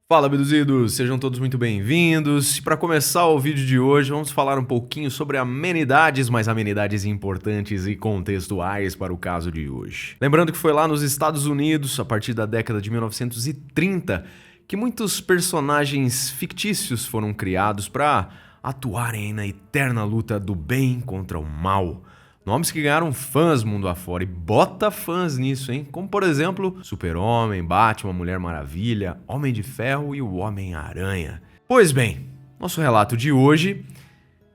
Fala, abduzidos! Sejam todos muito bem-vindos. E para começar o vídeo de hoje, vamos falar um pouquinho sobre amenidades, mas amenidades importantes e contextuais para o caso de hoje. Lembrando que foi lá nos Estados Unidos, a partir da década de 1930, que muitos personagens fictícios foram criados para atuarem na eterna luta do bem contra o mal. Nomes que ganharam fãs mundo afora, e bota fãs nisso, hein? Como, por exemplo, Super-Homem, Batman, Mulher Maravilha, Homem de Ferro e o Homem-Aranha. Pois bem, nosso relato de hoje,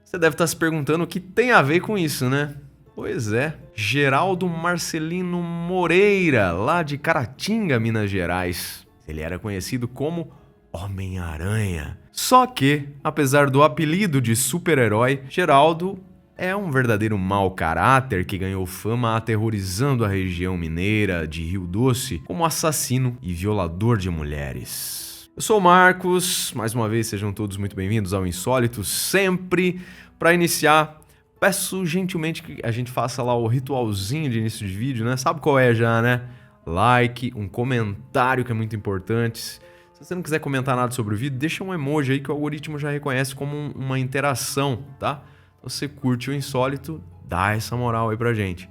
você deve estar se perguntando o que tem a ver com isso, né? Pois é, Geraldo Marcelino Moreira, lá de Caratinga, Minas Gerais. Ele era conhecido como Homem-Aranha. Só que, apesar do apelido de super-herói, Geraldo é um verdadeiro mau caráter que ganhou fama aterrorizando a região mineira de Rio Doce como assassino e violador de mulheres. Eu sou o Marcos, mais uma vez sejam todos muito bem-vindos ao Insólito. Sempre, para iniciar, peço gentilmente que a gente faça lá o ritualzinho de início de vídeo, né? Sabe qual é já, né? Like, um comentário que é muito importante. Se você não quiser comentar nada sobre o vídeo, deixa um emoji aí que o algoritmo já reconhece como uma interação, tá? Você curte o Insólito, dá essa moral aí pra gente.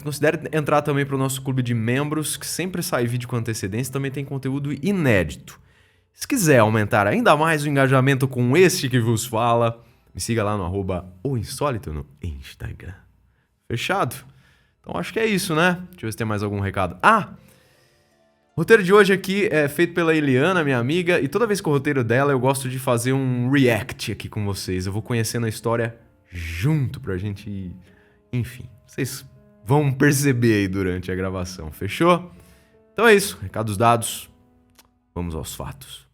Considere entrar também pro nosso clube de membros, que sempre sai vídeo com antecedência, também tem conteúdo inédito. Se quiser aumentar ainda mais o engajamento com este que vos fala, me siga lá no @oinsólito no Instagram. Fechado? Então acho que é isso, né? Deixa eu ver se tem mais algum recado. O roteiro de hoje aqui é feito pela Eliana, minha amiga, e toda vez que o roteiro dela eu gosto de fazer um react aqui com vocês. Eu vou conhecendo a história junto pra gente... Enfim, vocês vão perceber aí durante a gravação, fechou? Então é isso, recados dados, vamos aos fatos.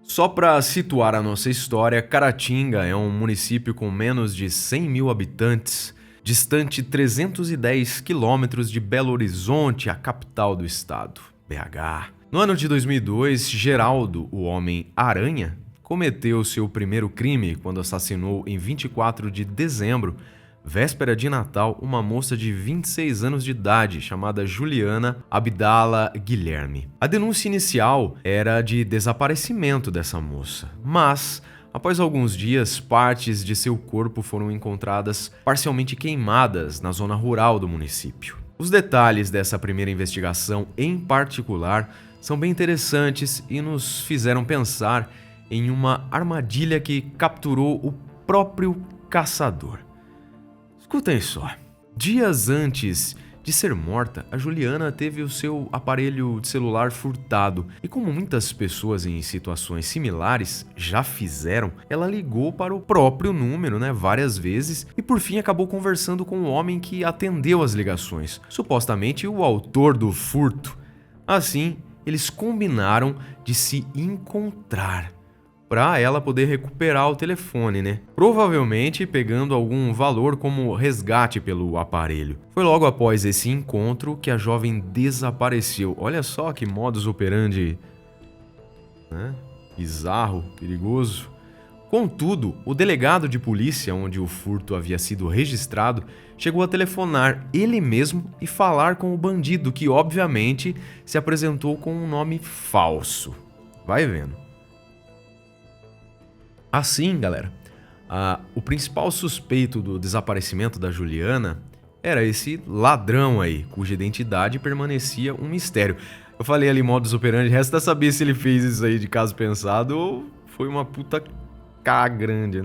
Só para situar a nossa história, Caratinga é um município com menos de 100 mil habitantes, distante 310 quilômetros de Belo Horizonte, a capital do estado, BH. No ano de 2002, Geraldo, o Homem-Aranha, cometeu seu primeiro crime quando assassinou em 24 de dezembro, véspera de Natal, uma moça de 26 anos de idade chamada Juliana Abdala Guilherme. A denúncia inicial era de desaparecimento dessa moça, mas após alguns dias, partes de seu corpo foram encontradas parcialmente queimadas na zona rural do município. Os detalhes dessa primeira investigação, em particular, são bem interessantes e nos fizeram pensar em uma armadilha que capturou o próprio caçador. Escutem só. Dias antes de ser morta, a Juliana teve o seu aparelho de celular furtado e, como muitas pessoas em situações similares já fizeram, ela ligou para o próprio número, várias vezes e por fim acabou conversando com o homem que atendeu as ligações, supostamente o autor do furto. Assim, eles combinaram de se encontrar para ela poder recuperar o telefone, Provavelmente pegando algum valor como resgate pelo aparelho. Foi logo após esse encontro que a jovem desapareceu. Olha só que modus operandi, bizarro, perigoso. Contudo, o delegado de polícia onde o furto havia sido registrado chegou a telefonar ele mesmo e falar com o bandido, que obviamente se apresentou com um nome falso. Vai vendo. Assim, galera, o principal suspeito do desaparecimento da Juliana era esse ladrão aí, cuja identidade permanecia um mistério. Eu falei ali modus operandi, resta saber se ele fez isso aí de caso pensado ou foi uma puta K grande,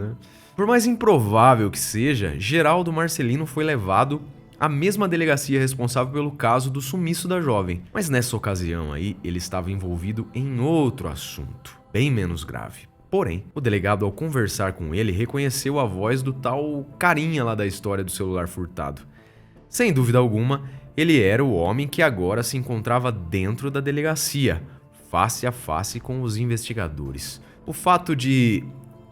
Por mais improvável que seja, Geraldo Marcelino foi levado à mesma delegacia responsável pelo caso do sumiço da jovem. Mas nessa ocasião aí, ele estava envolvido em outro assunto, bem menos grave. Porém, o delegado, ao conversar com ele, reconheceu a voz do tal carinha lá da história do celular furtado. Sem dúvida alguma, ele era o homem que agora se encontrava dentro da delegacia, face a face com os investigadores. O fato de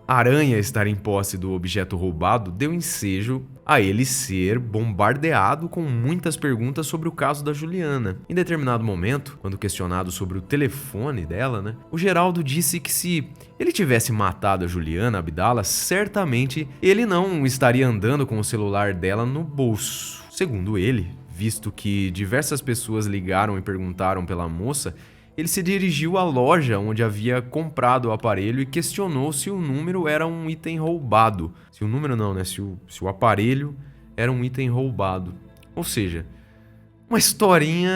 Aranha estar em posse do objeto roubado deu ensejo a ele ser bombardeado com muitas perguntas sobre o caso da Juliana. Em determinado momento, quando questionado sobre o telefone dela, o Geraldo disse que se ele tivesse matado a Juliana Abdala, certamente ele não estaria andando com o celular dela no bolso. Segundo ele, visto que diversas pessoas ligaram e perguntaram pela moça, ele se dirigiu à loja onde havia comprado o aparelho e questionou se o número era um item roubado. Se o número não, né? Se o aparelho era um item roubado. Ou seja, uma historinha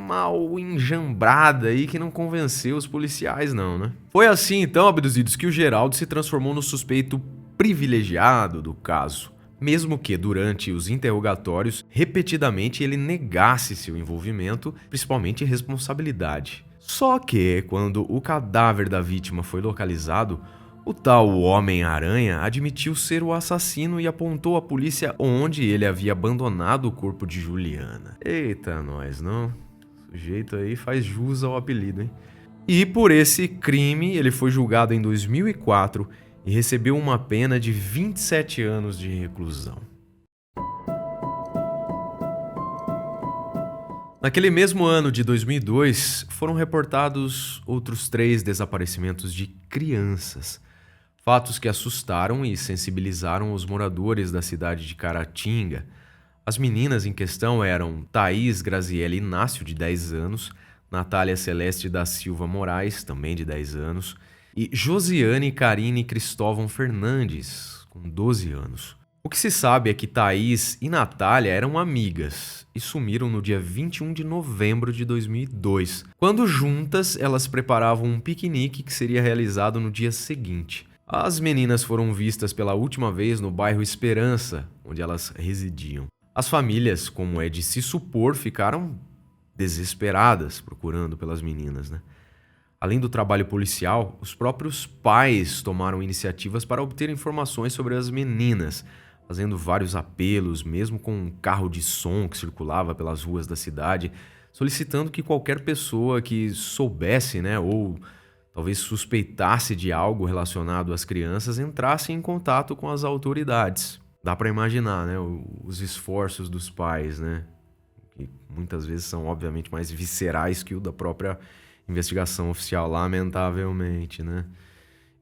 mal enjambrada aí que não convenceu os policiais não, né? Foi assim então, abduzidos, que o Geraldo se transformou no suspeito privilegiado do caso. Mesmo que, durante os interrogatórios, repetidamente ele negasse seu envolvimento, principalmente responsabilidade. Só que, quando o cadáver da vítima foi localizado, o tal Homem-Aranha admitiu ser o assassino e apontou à polícia onde ele havia abandonado o corpo de Juliana. Eita, nós, não? O sujeito aí faz jus ao apelido, hein? E por esse crime, ele foi julgado em 2004 e recebeu uma pena de 27 anos de reclusão. Naquele mesmo ano de 2002, foram reportados outros 3 desaparecimentos de crianças. Fatos que assustaram e sensibilizaram os moradores da cidade de Caratinga. As meninas em questão eram Thaís Graziele Inácio, de 10 anos, Natália Celeste da Silva Moraes, também de 10 anos, e Josiane Karine Cristóvão Fernandes, com 12 anos. O que se sabe é que Thaís e Natália eram amigas e sumiram no dia 21 de novembro de 2002, quando juntas elas preparavam um piquenique que seria realizado no dia seguinte. As meninas foram vistas pela última vez no bairro Esperança, onde elas residiam. As famílias, como é de se supor, ficaram desesperadas procurando pelas meninas, Além do trabalho policial, os próprios pais tomaram iniciativas para obter informações sobre as meninas, fazendo vários apelos, mesmo com um carro de som que circulava pelas ruas da cidade, solicitando que qualquer pessoa que soubesse, ou talvez suspeitasse de algo relacionado às crianças, entrasse em contato com as autoridades. Dá para imaginar, os esforços dos pais, que muitas vezes são obviamente mais viscerais que o da própria investigação oficial, lamentavelmente,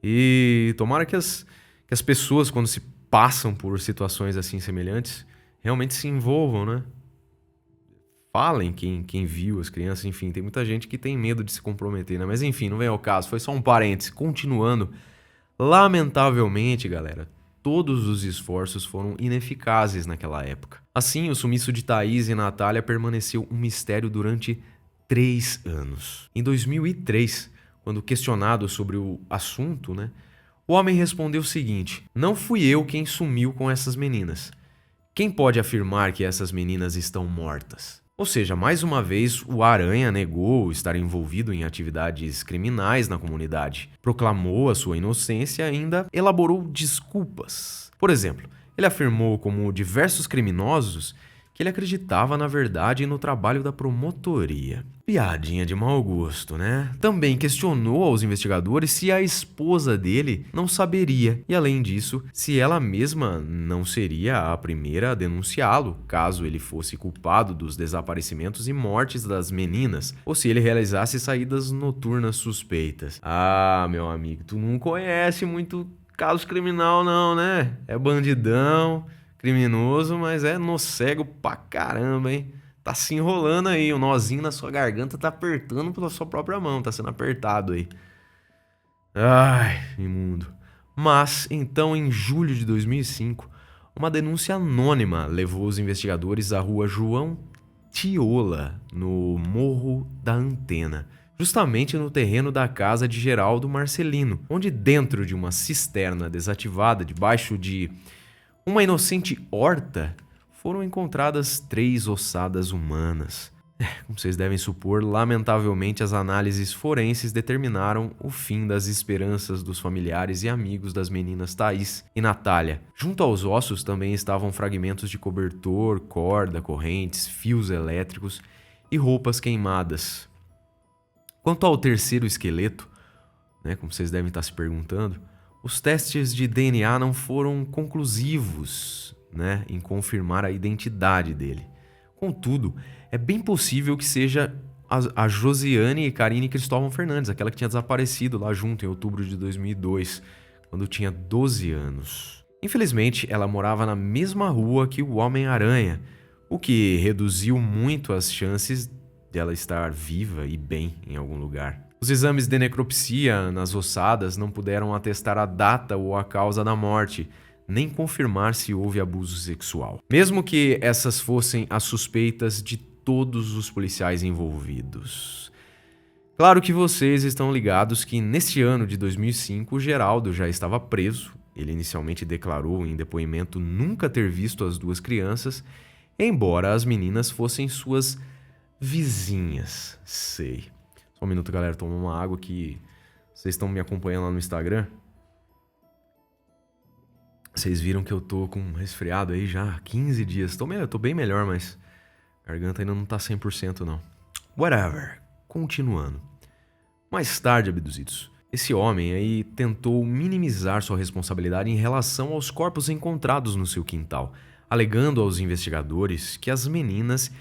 E tomara que as pessoas, quando se passam por situações assim semelhantes, realmente se envolvam, Falem quem viu as crianças, enfim, tem muita gente que tem medo de se comprometer, Mas enfim, não vem ao caso, foi só um parêntese. Continuando, lamentavelmente, galera, todos os esforços foram ineficazes naquela época. Assim, o sumiço de Thaís e Natália permaneceu um mistério durante 3 anos. Em 2003, quando questionado sobre o assunto, o homem respondeu o seguinte: "Não fui eu quem sumiu com essas meninas. Quem pode afirmar que essas meninas estão mortas?" Ou seja, mais uma vez, o Aranha negou estar envolvido em atividades criminais na comunidade, proclamou a sua inocência e ainda elaborou desculpas. Por exemplo, ele afirmou, como diversos criminosos, que ele acreditava na verdade e no trabalho da promotoria. Piadinha de mau gosto, Também questionou aos investigadores se a esposa dele não saberia e, além disso, se ela mesma não seria a primeira a denunciá-lo, caso ele fosse culpado dos desaparecimentos e mortes das meninas, ou se ele realizasse saídas noturnas suspeitas. Ah, meu amigo, tu não conhece muito caso criminal não, É bandidão, criminoso, mas é no cego pra caramba, hein? Tá se enrolando aí, o nozinho na sua garganta tá apertando pela sua própria mão, tá sendo apertado aí. Ai, imundo. Mas, então, em julho de 2005, uma denúncia anônima levou os investigadores à rua João Tiola, no Morro da Antena, justamente no terreno da casa de Geraldo Marcelino, onde dentro de uma cisterna desativada, debaixo de uma inocente horta, foram encontradas 3 ossadas humanas. Como vocês devem supor, lamentavelmente as análises forenses determinaram o fim das esperanças dos familiares e amigos das meninas Thaís e Natália. Junto aos ossos também estavam fragmentos de cobertor, corda, correntes, fios elétricos e roupas queimadas. Quanto ao terceiro esqueleto, como vocês devem estar se perguntando, os testes de DNA não foram conclusivos, né, em confirmar a identidade dele. Contudo, é bem possível que seja a Josiane Karine Cristóvão Fernandes, aquela que tinha desaparecido lá junto em outubro de 2002, quando tinha 12 anos. Infelizmente, ela morava na mesma rua que o Homem-Aranha, o que reduziu muito as chances dela estar viva e bem em algum lugar. Os exames de necropsia nas ossadas não puderam atestar a data ou a causa da morte, nem confirmar se houve abuso sexual. Mesmo que essas fossem as suspeitas de todos os policiais envolvidos. Claro que vocês estão ligados que neste ano de 2005 o Geraldo já estava preso. Ele inicialmente declarou em depoimento nunca ter visto as duas crianças, embora as meninas fossem suas vizinhas. Sei. Só um minuto, galera, tomar uma água que vocês estão me acompanhando lá no Instagram. Vocês viram que eu tô com um resfriado aí já há 15 dias. Eu tô bem melhor, mas a garganta ainda não tá 100% não. Whatever. Continuando. Mais tarde, abduzidos, esse homem aí tentou minimizar sua responsabilidade em relação aos corpos encontrados no seu quintal, alegando aos investigadores que as meninas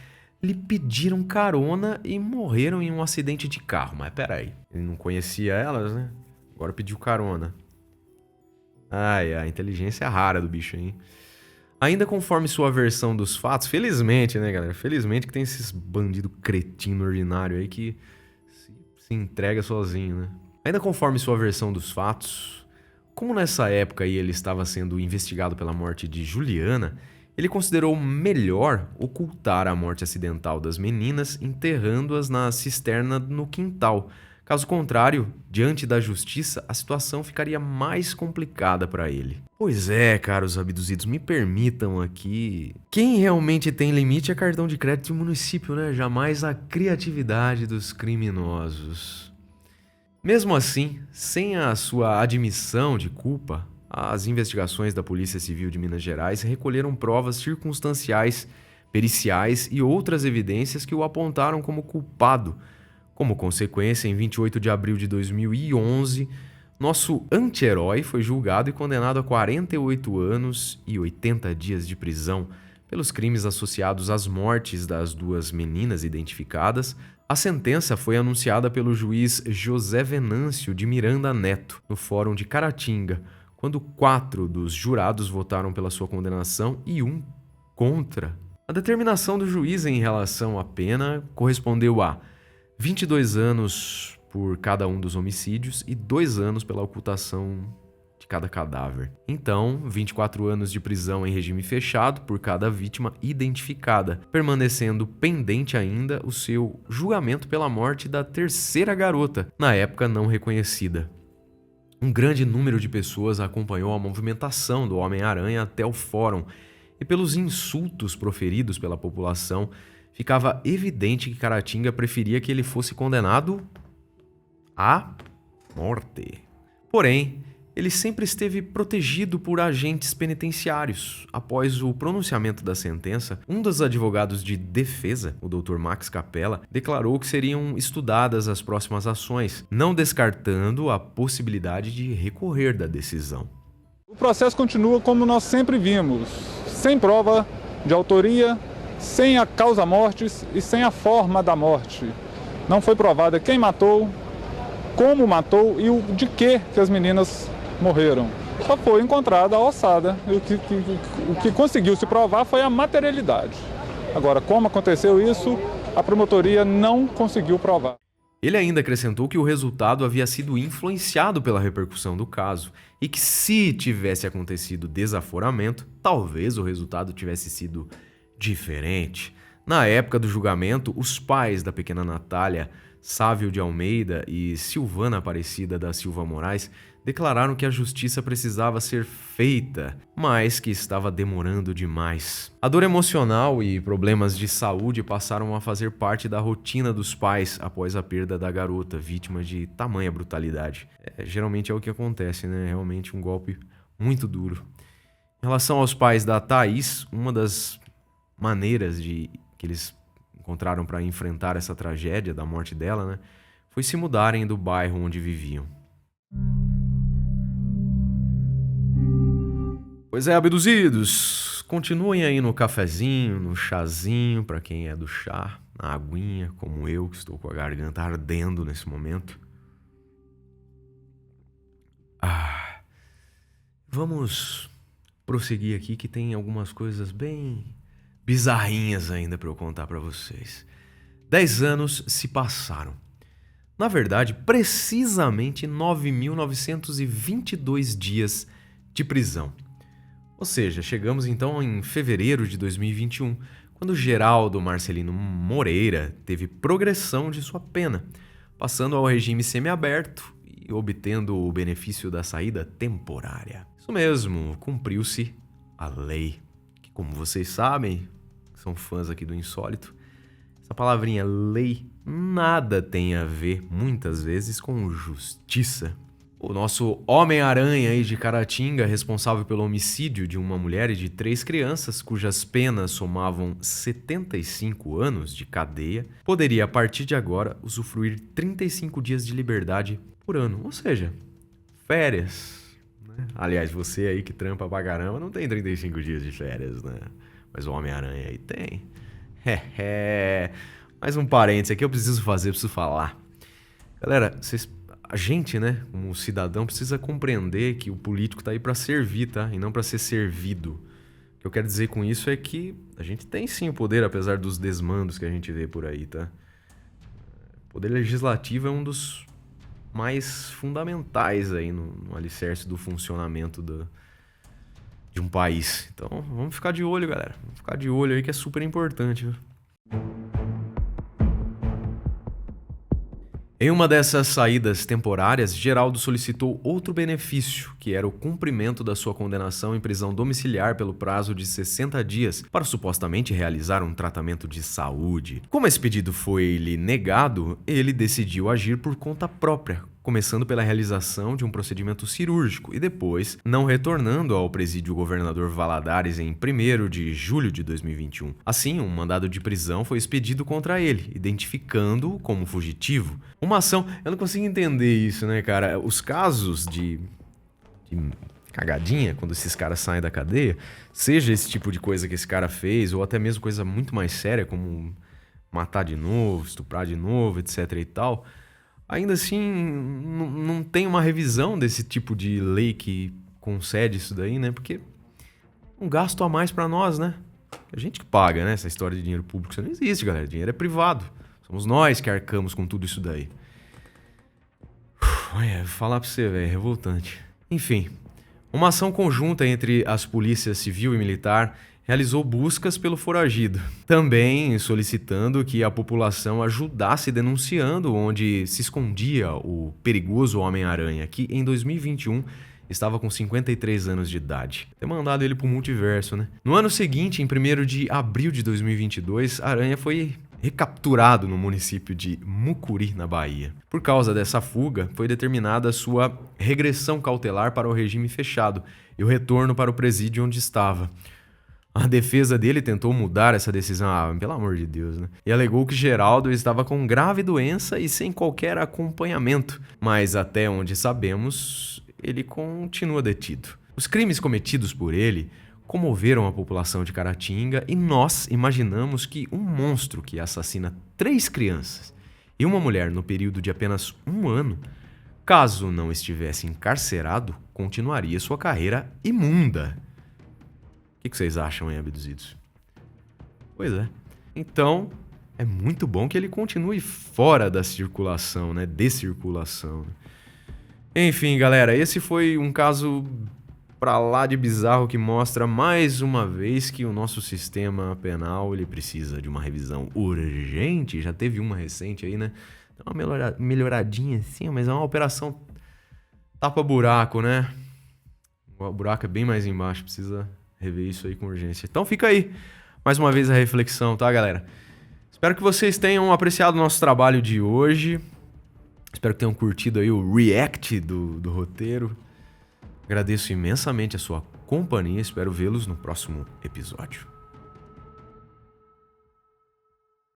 lhe pediram carona e morreram em um acidente de carro. Mas peraí, ele não conhecia elas, né? Agora pediu carona. Ai, a inteligência rara do bicho, hein? Ainda conforme sua versão dos fatos, felizmente, né, galera? Felizmente que tem esses bandido cretino ordinário aí que se entrega sozinho, né? Ainda conforme sua versão dos fatos, como nessa época aí ele estava sendo investigado pela morte de Juliana, ele considerou melhor ocultar a morte acidental das meninas, enterrando-as na cisterna no quintal. Caso contrário, diante da justiça, a situação ficaria mais complicada para ele. Pois é, caros abduzidos, me permitam aqui. Quem realmente tem limite é cartão de crédito do município, né? Jamais a criatividade dos criminosos. Mesmo assim, sem a sua admissão de culpa, as investigações da Polícia Civil de Minas Gerais recolheram provas circunstanciais, periciais e outras evidências que o apontaram como culpado. Como consequência, em 28 de abril de 2011, nosso anti-herói foi julgado e condenado a 48 anos e 80 dias de prisão pelos crimes associados às mortes das duas meninas identificadas. A sentença foi anunciada pelo juiz José Venâncio de Miranda Neto, no Fórum de Caratinga, quando 4 dos jurados votaram pela sua condenação e 1 contra. A determinação do juiz em relação à pena correspondeu a 22 anos por cada um dos homicídios e 2 anos pela ocultação de cada cadáver. Então, 24 anos de prisão em regime fechado por cada vítima identificada, permanecendo pendente ainda o seu julgamento pela morte da terceira garota, na época não reconhecida. Um grande número de pessoas acompanhou a movimentação do Homem-Aranha até o fórum, e pelos insultos proferidos pela população, ficava evidente que Caratinga preferia que ele fosse condenado à morte. Porém, ele sempre esteve protegido por agentes penitenciários. Após o pronunciamento da sentença, um dos advogados de defesa, o Dr. Max Capella, declarou que seriam estudadas as próximas ações, não descartando a possibilidade de recorrer da decisão. O processo continua como nós sempre vimos, sem prova de autoria, sem a causa-mortes e sem a forma da morte. Não foi provada quem matou, como matou e o de que as meninas morreram. Só foi encontrada a ossada. E o que conseguiu se provar foi a materialidade. Agora, como aconteceu isso, a promotoria não conseguiu provar. Ele ainda acrescentou que o resultado havia sido influenciado pela repercussão do caso e que, se tivesse acontecido desaforamento, talvez o resultado tivesse sido diferente. Na época do julgamento, os pais da pequena Natália, Sávio de Almeida e Silvana Aparecida da Silva Moraes, declararam que a justiça precisava ser feita, mas que estava demorando demais. A dor emocional e problemas de saúde passaram a fazer parte da rotina dos pais após a perda da garota, vítima de tamanha brutalidade. Geralmente é o que acontece, né? Realmente um golpe muito duro. Em relação aos pais da Thaís, uma das maneiras que eles encontraram para enfrentar essa tragédia da morte dela, né, foi se mudarem do bairro onde viviam. Pois é, abduzidos, continuem aí no cafezinho, no chazinho, pra quem é do chá, na aguinha, como eu, que estou com a garganta ardendo nesse momento. Vamos prosseguir aqui que tem algumas coisas bem bizarrinhas ainda pra eu contar pra vocês. 10 anos se passaram. Na verdade, precisamente 9.922 dias de prisão. Ou seja, chegamos então em fevereiro de 2021, quando Geraldo Marcelino Moreira teve progressão de sua pena, passando ao regime semiaberto e obtendo o benefício da saída temporária. Isso mesmo, cumpriu-se a lei, que, como vocês sabem, são fãs aqui do Insólito, essa palavrinha lei nada tem a ver, muitas vezes, com justiça. O nosso Homem-Aranha aí de Caratinga, responsável pelo homicídio de uma mulher e de 3 crianças, cujas penas somavam 75 anos de cadeia, poderia, a partir de agora, usufruir 35 dias de liberdade por ano. Ou seja, férias, né? Aliás, você aí que trampa pra caramba não tem 35 dias de férias, né? Mas o Homem-Aranha aí tem. Mais um parênteses aqui eu preciso falar. Galera, a gente, né, como cidadão, precisa compreender que o político tá aí pra servir, tá? E não pra ser servido. O que eu quero dizer com isso é que a gente tem sim o poder, apesar dos desmandos que a gente vê por aí, tá? O poder legislativo é um dos mais fundamentais aí no alicerce do funcionamento de um país. Então, vamos ficar de olho, galera. Vamos ficar de olho aí que é super importante, viu? Em uma dessas saídas temporárias, Geraldo solicitou outro benefício, que era o cumprimento da sua condenação em prisão domiciliar pelo prazo de 60 dias, para supostamente realizar um tratamento de saúde. Como esse pedido foi-lhe negado, ele decidiu agir por conta própria, começando pela realização de um procedimento cirúrgico e depois não retornando ao presídio Governador Valadares em 1º de julho de 2021. Assim, um mandado de prisão foi expedido contra ele, identificando-o como fugitivo. Uma ação... Eu não consigo entender isso, né, cara? Os casos de cagadinha, quando esses caras saem da cadeia, seja esse tipo de coisa que esse cara fez, ou até mesmo coisa muito mais séria, como matar de novo, estuprar de novo, etc e tal... Ainda assim, não tem uma revisão desse tipo de lei que concede isso daí, né? Porque um gasto a mais pra nós, né? A gente que paga, né? Essa história de dinheiro público, isso não existe, galera. Dinheiro é privado. Somos nós que arcamos com tudo isso daí. Olha, vou falar pra você, velho, é revoltante. Enfim, uma ação conjunta entre as polícias civil e militar realizou buscas pelo foragido, também solicitando que a população ajudasse denunciando onde se escondia o perigoso Homem-Aranha, que em 2021 estava com 53 anos de idade. Ter mandado ele pro multiverso, né? No ano seguinte, em 1º de abril de 2022, Aranha foi recapturado no município de Mucuri, na Bahia. Por causa dessa fuga, foi determinada a sua regressão cautelar para o regime fechado e o retorno para o presídio onde estava. A defesa dele tentou mudar essa decisão, pelo amor de Deus, né? E alegou que Geraldo estava com grave doença e sem qualquer acompanhamento. Mas até onde sabemos, ele continua detido. Os crimes cometidos por ele comoveram a população de Caratinga e nós imaginamos que um monstro que assassina 3 crianças e uma mulher no período de apenas 1 ano, caso não estivesse encarcerado, continuaria sua carreira imunda. O que vocês acham, hein, abduzidos? Pois é. Então, é muito bom que ele continue fora da circulação, né? De circulação. Né? Enfim, galera, esse foi um caso pra lá de bizarro que mostra mais uma vez que o nosso sistema penal ele precisa de uma revisão urgente. Já teve uma recente aí, né? Dá uma melhoradinha assim, mas é uma operação tapa-buraco, né? O buraco é bem mais embaixo, precisa rever isso aí com urgência. Então fica aí, mais uma vez, a reflexão, tá, galera? Espero que vocês tenham apreciado o nosso trabalho de hoje. Espero que tenham curtido aí o react do roteiro. Agradeço imensamente a sua companhia. Espero vê-los no próximo episódio.